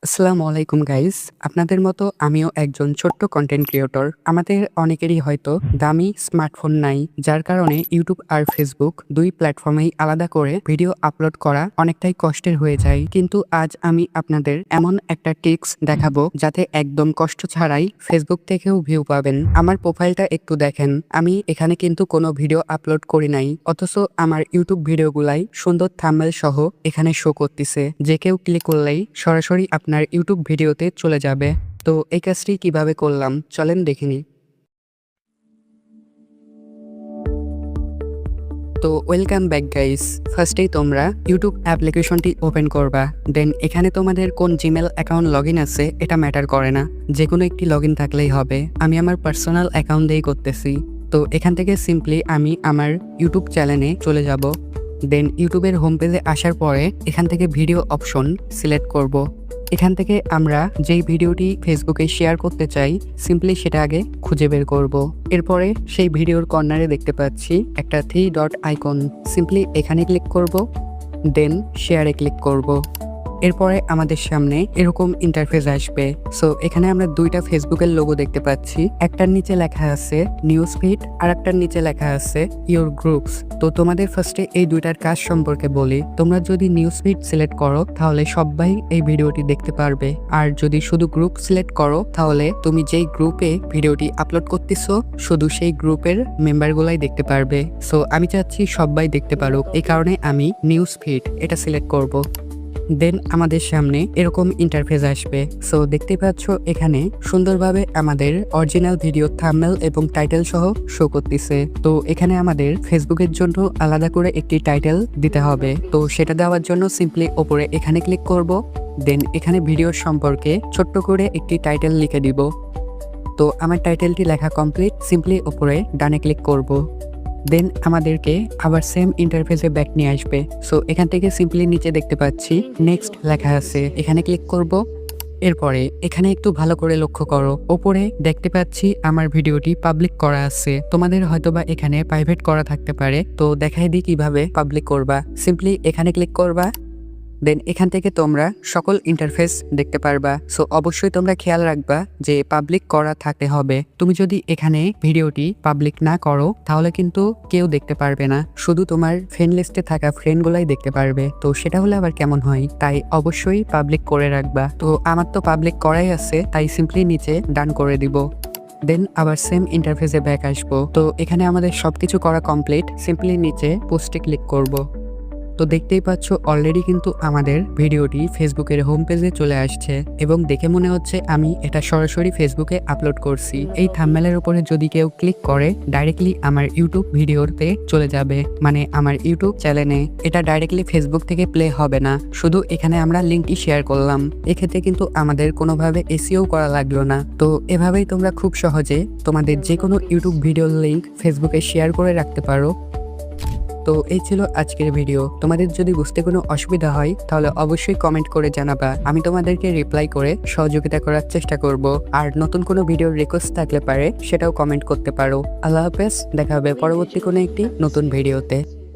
আসসালামু আলাইকুম গাইস। আপনাদের মতো আমিও একজন ছোট্ট কন্টেন্ট ক্রিয়েটর। আমাদের অনেকেরই হয়তো দামি স্মার্টফোন নাই, যার কারণে ইউটিউব আর ফেসবুক ২ প্ল্যাটফর্মেই আলাদা করে ভিডিও আপলোড করা অনেকটাই কষ্টের হয়ে যায়। কিন্তু আজ আমি আপনাদের এমন একটা টিপস দেখাবো যাতে একদম কষ্ট ছাড়াই ফেসবুক থেকেও ভিউ পাবেন। আমার প্রোফাইলটা একটু দেখেন। আমি এখানে কিন্তু কোনো ভিডিও আপলোড করি নাই, অথচ আমার ইউটিউব ভিডিওগুলাই সুন্দর থাম্বনেল সহ এখানে শো করতেছে। যে কেউ ক্লিক করলেই সরাসরি আপনার ইউটিউব ভিডিওতে চলে যাবে। তো এই কাজটি কিভাবে করলাম চলেন দেখে নিই। তো ওয়েলকাম ব্যাক গাইস। ফার্স্টেই তোমরা ইউটিউব অ্যাপ্লিকেশনটি ওপেন করবা। দেন এখানে তোমাদের কোন জিমেল অ্যাকাউন্ট লগ ইন আছে এটা ম্যাটার করে না, যে কোনো একটি লগ ইন থাকলেই হবে। আমি আমার পার্সোনাল অ্যাকাউন্ট দিয়েই করতেছি। তো এখান থেকে সিম্পলি আমি আমার ইউটিউব চ্যানেলে চলে যাব। দেন ইউটিউবের হোম পেজে আসার পরে এখান থেকে ভিডিও অপশন সিলেক্ট করব। এখান থেকে আমরা যেই ভিডিওটি ফেসবুকে শেয়ার করতে চাই সিম্পলি সেটা আগে খুঁজে বের করব। এরপরে সেই ভিডিওর কর্নারে দেখতে পাচ্ছি একটা 3 ডট আইকন, সিম্পলি এখানে ক্লিক করব। দেন শেয়ারে ক্লিক করব। এরপরে আমাদের সামনে এরকম ইন্টারফেস আসবে। সো এখানে আমরা দুইটা ফেসবুকের লোগো দেখতে পাচ্ছি। একটার নিচে লেখা আছে নিউজ ফিড আর একটার নিচে লেখা আছে ইউর গ্রুপস। তো তোমাদের ফার্স্টে এই দুইটার কাজ সম্পর্কে বলি। তোমরা যদি নিউজ ফিড সিলেক্ট করো তাহলে সবাই এই ভিডিওটি দেখতে পারবে, আর যদি শুধু গ্রুপ সিলেক্ট করো তাহলে তুমি যেই গ্রুপে ভিডিওটি আপলোড করতেছো শুধু সেই গ্রুপের মেম্বারগুলাই দেখতে পারবে। সো আমি চাচ্ছি সবাই দেখতে পারুক, এই কারণে আমি নিউজ ফিড এটা সিলেক্ট করব। দেন আমাদের সামনে এরকম ইন্টারফেস আসবে। সো দেখতে পাচ্ছ এখানে সুন্দরভাবে আমাদের অরিজিনাল ভিডিও থাম্বনেল এবং টাইটেল সহ শো করতেছে। তো এখানে আমাদের ফেসবুকের জন্য আলাদা করে একটি টাইটেল দিতে হবে। তো সেটা দেওয়ার জন্য সিম্পলি ওপরে এখানে ক্লিক করব। দেন এখানে ভিডিওর সম্পর্কে ছোট্ট করে একটি টাইটেল লিখে দিব। তো আমার টাইটেলটি লেখা কমপ্লিট। সিম্পলি ওপরে ডানে ক্লিক করব। দেন আমাদেরকে আবার সেম ইন্টারফেসে ব্যাক নিয়ে আসবে। সো এখান থেকে সিম্পলি নিচে দেখতে পাচ্ছি নেক্সট লেখা আছে, এখানে ক্লিক করব। এরপরে এখানে একটু ভালো করে লক্ষ্য করো, ওপরে দেখতে পাচ্ছি আমার ভিডিওটি পাবলিক করা আছে। তোমাদের হয়তোবা এখানে প্রাইভেট করা থাকতে পারে। তো দেখাই দিই কিভাবে পাবলিক করবা। সিম্পলি এখানে ক্লিক করবা। দেন এখান থেকে তোমরা সকল ইন্টারফেস দেখতে পারবা। সো অবশ্যই তোমরা খেয়াল রাখবা যে পাবলিক করা থাকতে হবে। তুমি যদি এখানে ভিডিওটি পাবলিক না করো তাহলে কিন্তু কেউ দেখতে পারবে না, শুধু তোমার ফ্রেন্ড লিস্টে থাকা ফ্রেন্ডগুলাই দেখতে পারবে। তো সেটা হলে আবার কেমন হয়, তাই অবশ্যই পাবলিক করে রাখবা। তো আমার তো পাবলিক করাই আছে, তাই সিম্পলি নিচে ডান করে দিব। দেন আবার সেম ইন্টারফেসে ব্যাক আসবো। তো এখানে আমাদের সবকিছু করা কমপ্লিট। সিম্পলি নিচে পোস্টে ক্লিক করব। তো দেখতেই পাচ্ছ অলরেডি কিন্তু আমাদের ভিডিওটি ফেসবুকের হোম পেজে চলে আসছে এবং দেখে মনে হচ্ছে আমি এটা সরাসরি ফেসবুকে আপলোড করছি। এই থাম্বনেলের উপরে যদি কেউ ক্লিক করে ডাইরেক্টলি আমার ইউটিউব ভিডিওতে চলে যাবে, মানে আমার ইউটিউব চ্যানেলে। এটা ডাইরেক্টলি ফেসবুক থেকে প্লে হবে না, শুধু এখানে আমরা লিঙ্কটি শেয়ার করলাম। এক্ষেত্রে কিন্তু আমাদের কোনোভাবে এসইও করা লাগলো না। তো এভাবেই তোমরা খুব সহজে তোমাদের যে কোনো ইউটিউব ভিডিওর লিঙ্ক ফেসবুকে শেয়ার করে রাখতে পারো। তো এই ছিল আজকের ভিডিও। তোমাদের যদি বুঝতে কোনো অসুবিধা হয় তাহলে অবশ্যই কমেন্ট করে জানাবা, আমি তোমাদেরকে রিপ্লাই করে সহযোগিতা করার চেষ্টা করব। আর নতুন কোনো ভিডিওর রিকোয়েস্ট থাকলে পারে সেটাও কমেন্ট করতে পারো। আল্লাহ হাফেজ, দেখা হবে পরবর্তী কোনো একটি নতুন ভিডিওতে।